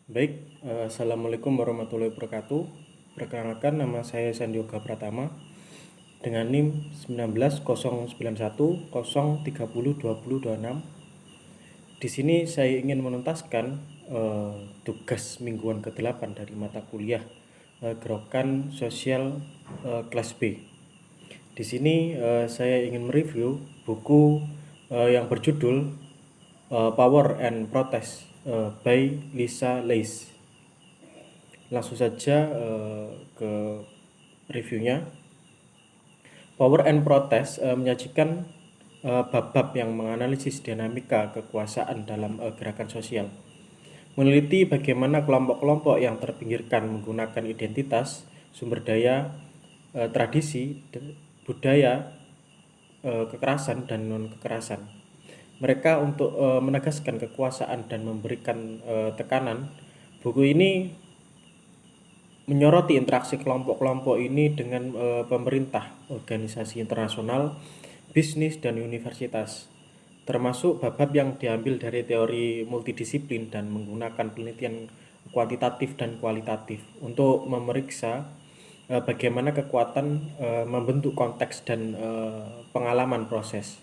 Baik, Assalamualaikum warahmatullahi wabarakatuh. Perkenalkan, nama saya Sandioga Pratama dengan NIM 190910302026. Di sini saya ingin menuntaskan tugas mingguan ke-8 dari mata kuliah Gerakan Sosial kelas B. Di sini saya ingin mereview buku yang berjudul Power and Protest by Lisa Leis. Langsung saja ke reviewnya. Power and Protest menyajikan bab-bab yang menganalisis dinamika kekuasaan dalam gerakan sosial, meneliti bagaimana kelompok-kelompok yang terpinggirkan menggunakan identitas, sumber daya, tradisi, budaya, kekerasan dan non-kekerasan mereka untuk menegaskan kekuasaan dan memberikan tekanan. Buku ini menyoroti interaksi kelompok-kelompok ini dengan pemerintah, organisasi internasional, bisnis, dan universitas, termasuk bab-bab yang diambil dari teori multidisiplin dan menggunakan penelitian kuantitatif dan kualitatif untuk memeriksa bagaimana kekuatan membentuk konteks dan pengalaman proses.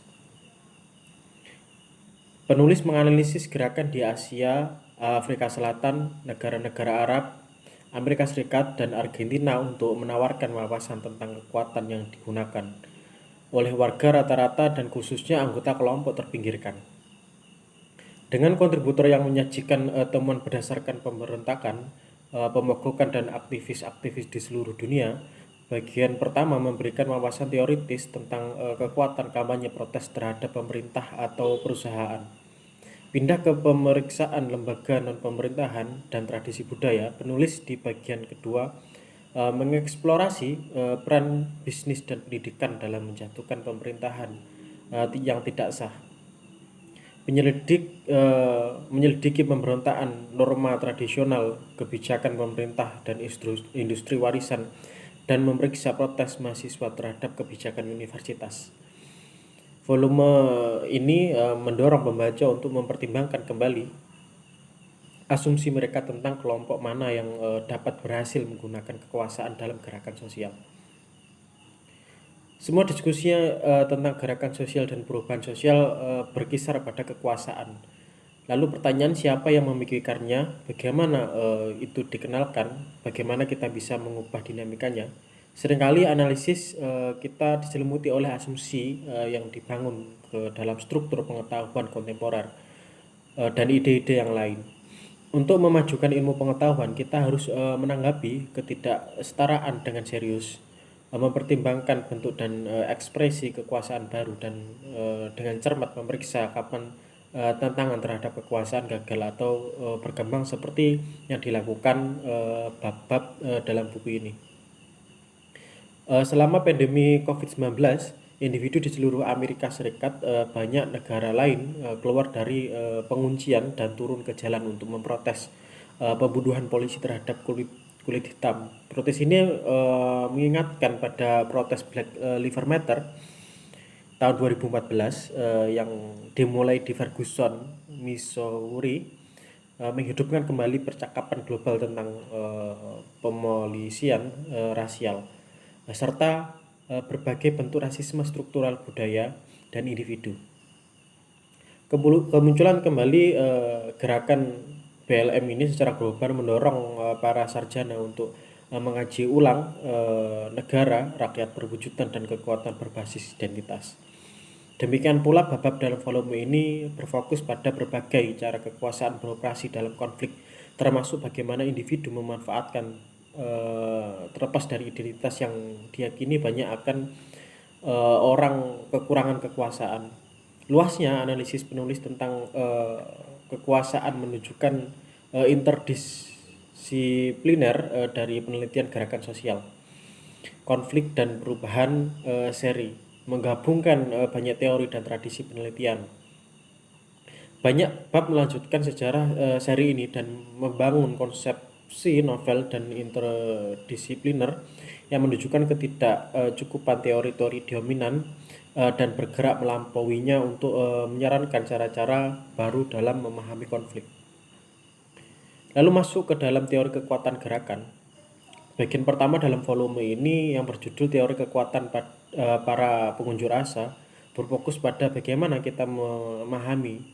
Penulis menganalisis gerakan di Asia, Afrika Selatan, negara-negara Arab, Amerika Serikat, dan Argentina untuk menawarkan wawasan tentang kekuatan yang digunakan oleh warga rata-rata dan khususnya anggota kelompok terpinggirkan. Dengan kontributor yang menyajikan temuan berdasarkan pemberontakan, pemogokan, dan aktivis-aktivis di seluruh dunia, bagian pertama memberikan wawasan teoritis tentang kekuatan kampanye protes terhadap pemerintah atau perusahaan. Pindah ke pemeriksaan lembaga non-pemerintahan dan tradisi budaya, penulis di bagian kedua mengeksplorasi peran bisnis dan pendidikan dalam menjatuhkan pemerintahan yang tidak sah. Menyelidiki pemberontakan norma tradisional, kebijakan pemerintah dan industri warisan, dan memeriksa protes mahasiswa terhadap kebijakan universitas. Volume ini mendorong pembaca untuk mempertimbangkan kembali asumsi mereka tentang kelompok mana yang dapat berhasil menggunakan kekuasaan dalam gerakan sosial. Semua diskusinya tentang gerakan sosial dan perubahan sosial berkisar pada kekuasaan. Lalu pertanyaan siapa yang memikirkannya, bagaimana itu dikenalkan, bagaimana kita bisa mengubah dinamikanya. Seringkali analisis kita diselimuti oleh asumsi yang dibangun ke dalam struktur pengetahuan kontemporer dan ide-ide yang lain. Untuk memajukan ilmu pengetahuan, kita harus menanggapi ketidaksetaraan dengan serius, mempertimbangkan bentuk dan ekspresi kekuasaan baru, dan dengan cermat memeriksa kapan tantangan terhadap kekuasaan gagal atau berkembang seperti yang dilakukan bab-bab dalam buku ini. Selama pandemi COVID-19, individu di seluruh Amerika Serikat, banyak negara lain keluar dari penguncian dan turun ke jalan untuk memprotes pembunuhan polisi terhadap kulit hitam. Protes ini mengingatkan pada protes Black Lives Matter tahun 2014 yang dimulai di Ferguson, Missouri, menghidupkan kembali percakapan global tentang pemolisian rasial serta berbagai bentuk rasisme struktural budaya dan individu. Kemunculan kembali gerakan BLM ini secara global mendorong para sarjana untuk mengkaji ulang negara, rakyat berwujudan, dan kekuatan berbasis identitas. Demikian pula bab-bab dalam volume ini berfokus pada berbagai cara kekuasaan beroperasi dalam konflik, termasuk bagaimana individu memanfaatkan terlepas dari identitas yang diyakini banyak akan orang kekurangan kekuasaan. Luasnya analisis penulis tentang kekuasaan menunjukkan interdisipliner dari penelitian gerakan sosial, konflik dan perubahan seri, menggabungkan banyak teori dan tradisi penelitian. Banyak bab melanjutkan sejarah seri ini dan membangun konsepsi novel dan interdisipliner yang menunjukkan ketidakcukupan teori-teori dominan dan bergerak melampauinya untuk menyarankan cara-cara baru dalam memahami konflik. Lalu masuk ke dalam teori kekuatan gerakan. Bagian pertama dalam volume ini yang berjudul teori kekuatan para pengunjuk rasa berfokus pada bagaimana kita memahami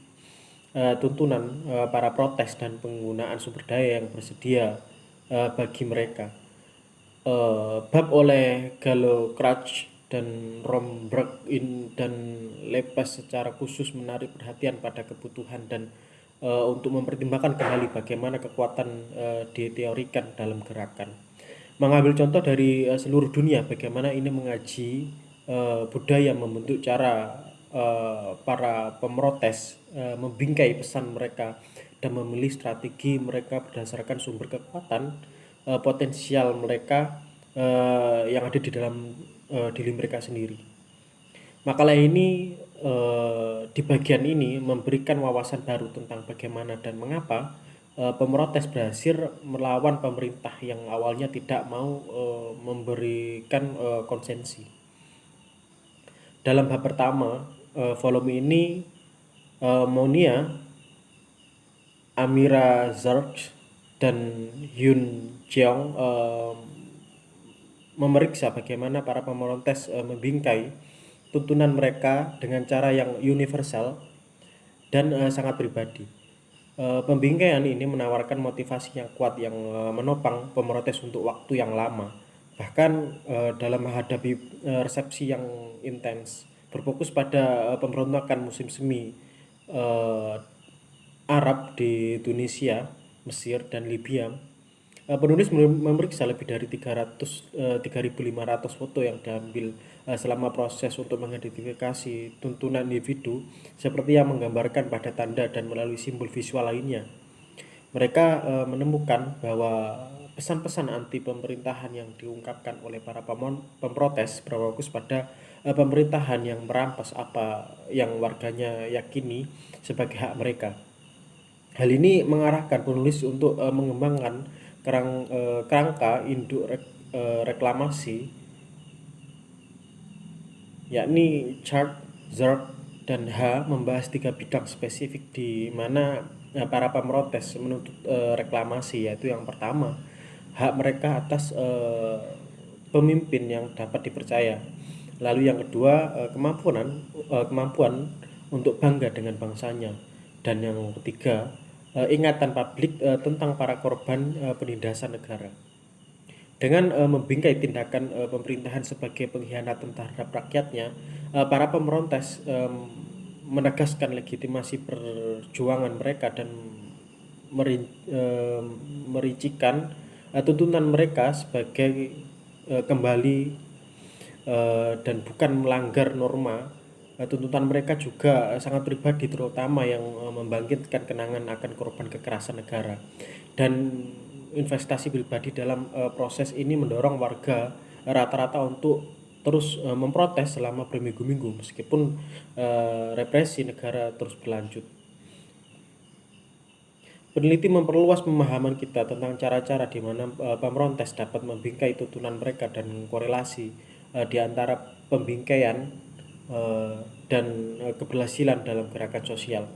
tuntunan para protes dan penggunaan sumber daya yang bersedia bagi mereka. Bab oleh Gallo, Crutch, dan Romberg dan Lepes secara khusus menarik perhatian pada kebutuhan dan untuk mempertimbangkan kembali bagaimana kekuatan diteorikan dalam gerakan. Mengambil contoh dari seluruh dunia, bagaimana ini mengaji budaya membentuk cara para pemrotes membingkai pesan mereka dan memilih strategi mereka berdasarkan sumber kekuatan potensial mereka yang ada di dalam diri mereka sendiri. Makalah ini di bagian ini memberikan wawasan baru tentang bagaimana dan mengapa pemrotes berhasil melawan pemerintah yang awalnya tidak mau memberikan konsensi. Dalam bab pertama volume ini, Monia, Amira Zarch, dan Hyun Jeong memeriksa bagaimana para pemrotes membingkai tuntunan mereka dengan cara yang universal dan sangat pribadi. Pembingkaian ini menawarkan motivasi yang kuat yang menopang pemrotes untuk waktu yang lama, bahkan dalam menghadapi resepsi yang intens, berfokus pada pemberontakan musim semi Arab di Tunisia, Mesir, dan Libya. Penulis memeriksa lebih dari 3.500 foto yang diambil selama proses untuk mengidentifikasi tuntunan individu seperti yang menggambarkan pada tanda dan melalui simbol visual lainnya. Mereka menemukan bahwa pesan-pesan anti pemerintahan yang diungkapkan oleh para pemprotes berfokus pada pemerintahan yang merampas apa yang warganya yakini sebagai hak mereka. Hal ini mengarahkan penulis untuk mengembangkan kerangka induk reklamasi, yakni Chart, Zerg, dan H, membahas 3 bidang spesifik di mana para pemrotes menuntut reklamasi, yaitu yang pertama, hak mereka atas pemimpin yang dapat dipercaya. Lalu yang kedua, kemampuan untuk bangga dengan bangsanya. Dan yang ketiga, ingatan publik tentang para korban penindasan negara. Dengan membingkai tindakan pemerintahan sebagai pengkhianatan terhadap rakyatnya, para pemberontas menegaskan legitimasi perjuangan mereka dan merincikan tuntunan mereka sebagai kembali dan bukan melanggar norma. Tuntutan mereka juga sangat pribadi, terutama yang membangkitkan kenangan akan korban kekerasan negara. Dan investasi pribadi dalam proses ini mendorong warga rata-rata untuk terus memprotes selama berminggu-minggu meskipun represi negara terus berlanjut. Peneliti memperluas pemahaman kita tentang cara-cara di mana pemrotes dapat membingkai tuntunan mereka dan korelasi di antara pembingkaian dan keberhasilan dalam gerakan sosial,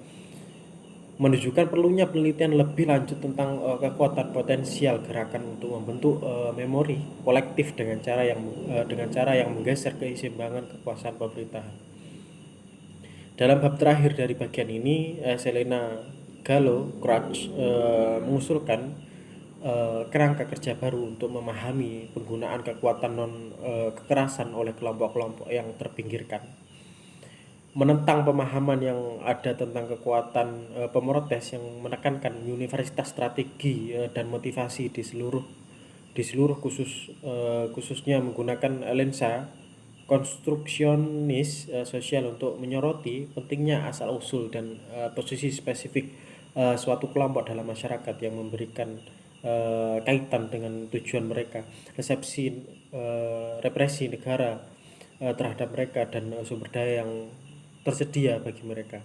menunjukkan perlunya penelitian lebih lanjut tentang kekuatan potensial gerakan untuk membentuk memori kolektif dengan cara yang menggeser keseimbangan kekuasaan pemerintahan. Dalam bab terakhir dari bagian ini, Selena Gallo, Crutch mengusulkan kerangka kerja baru untuk memahami penggunaan kekuatan kekerasan oleh kelompok-kelompok yang terpinggirkan, menentang pemahaman yang ada tentang kekuatan pemrotes yang menekankan universalitas strategi dan motivasi di seluruh khususnya menggunakan lensa konstruksionis sosial untuk menyoroti pentingnya asal usul dan posisi spesifik suatu kelompok dalam masyarakat yang memberikan kaitan dengan tujuan mereka, represi negara terhadap mereka, dan sumber daya yang tersedia bagi mereka.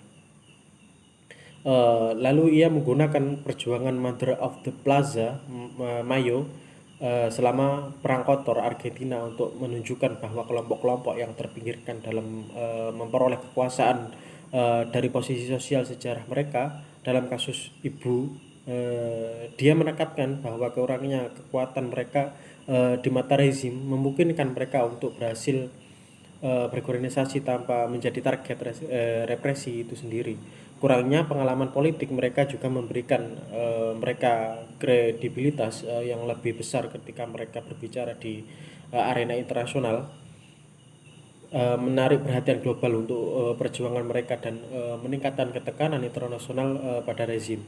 Lalu ia menggunakan perjuangan Mother of the Plaza, Mayo, selama Perang Kotor Argentina untuk menunjukkan bahwa kelompok-kelompok yang terpinggirkan dalam memperoleh kekuasaan dari posisi sosial sejarah mereka. Dalam kasus Ibu Dia menekankan bahwa kurangnya kekuatan mereka di mata rezim memungkinkan mereka untuk berhasil berorganisasi tanpa menjadi target represi itu sendiri. Kurangnya pengalaman politik mereka juga memberikan mereka kredibilitas yang lebih besar ketika mereka berbicara di arena internasional, menarik perhatian global untuk perjuangan mereka dan meningkatkan ketekanan internasional pada rezim.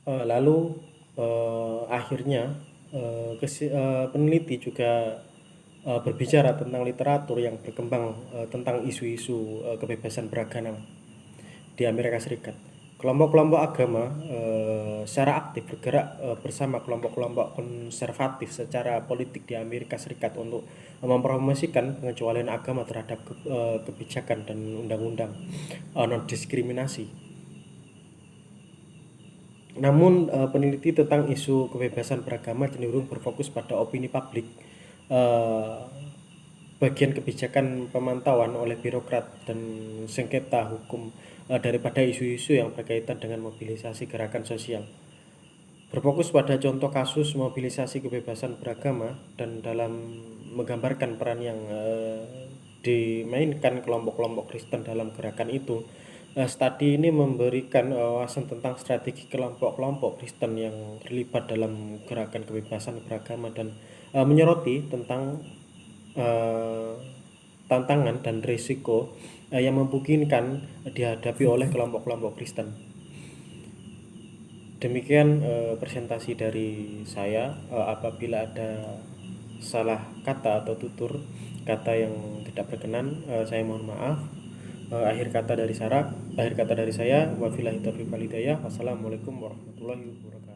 Lalu akhirnya peneliti juga berbicara tentang literatur yang berkembang tentang isu-isu kebebasan beragama di Amerika Serikat. Kelompok-kelompok agama secara aktif bergerak bersama kelompok-kelompok konservatif secara politik di Amerika Serikat untuk mempromosikan pengecualian agama terhadap kebijakan dan undang-undang non-diskriminasi. Namun peneliti tentang isu kebebasan beragama cenderung berfokus pada opini publik, bagian kebijakan pemantauan oleh birokrat dan sengketa hukum daripada isu-isu yang berkaitan dengan mobilisasi gerakan sosial. Berfokus pada contoh kasus mobilisasi kebebasan beragama dan dalam menggambarkan peran yang dimainkan kelompok-kelompok Kristen dalam gerakan itu. Studi ini memberikan wawasan tentang strategi kelompok-kelompok Kristen yang terlibat dalam gerakan kebebasan beragama dan menyoroti tentang tantangan dan risiko yang memungkinkan dihadapi oleh kelompok-kelompok Kristen. Demikian presentasi dari saya. Apabila ada salah kata atau tutur kata yang tidak berkenan, saya mohon maaf. Akhir kata dari saya, wabillahi taufiq wal hidayah. Wassalamualaikum warahmatullahi wabarakatuh.